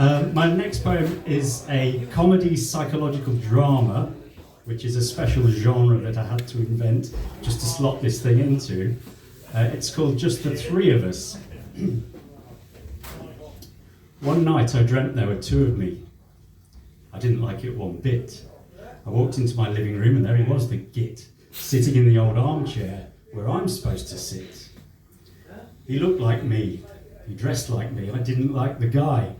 My next poem is a comedy psychological drama, which is a special genre that I had to invent just to slot this thing into. It's called Just the Three of Us. One night I dreamt there were two of me. I didn't like it one bit. I walked into my living room and there he was, the git, sitting in the old armchair where I'm supposed to sit. He looked like me. He dressed like me. I didn't like the guy.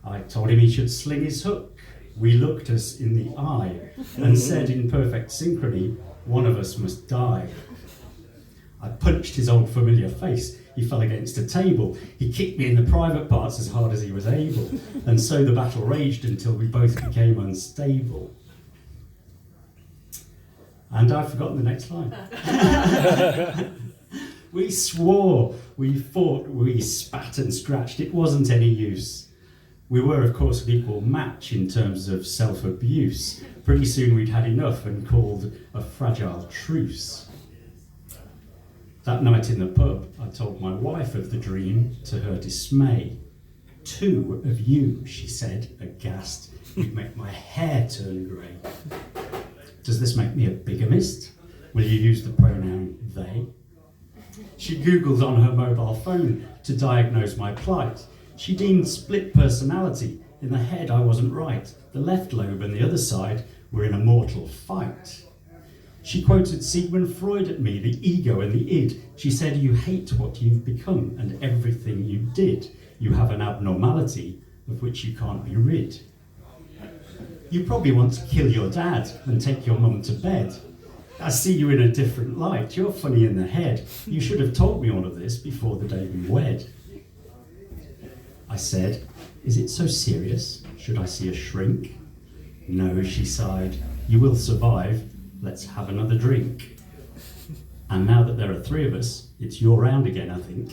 I told him he should sling his hook. We looked us in the eye and said in perfect synchrony, one of us must die. I punched his old familiar face. He fell against a table. He kicked me in the private parts as hard as he was able. And so the battle raged until we both became unstable. And I've forgotten the next line. We swore, we fought, we spat and scratched. It wasn't any use. We were, of course, an equal match in terms of self-abuse. Pretty soon we'd had enough and called a fragile truce. That night in the pub, I told my wife of the dream, to her dismay. Two of you, she said, aghast. You'd make my hair turn grey. Does this make me a bigamist? Will you use the pronoun they? She Googled on her mobile phone to diagnose my plight. She deemed split personality. In the head I wasn't right. The left lobe and the other side were in a mortal fight. She quoted Sigmund Freud at me, the ego and the id. She said, you hate what you've become and everything you did. You have an abnormality of which you can't be rid. You probably want to kill your dad and take your mum to bed. I see you in a different light. You're funny in the head. You should have told me all of this before the day we wed. I said, is it so serious? Should I see a shrink? No, she sighed. You will survive. Let's have another drink. And now that there are three of us, it's your round again, I think.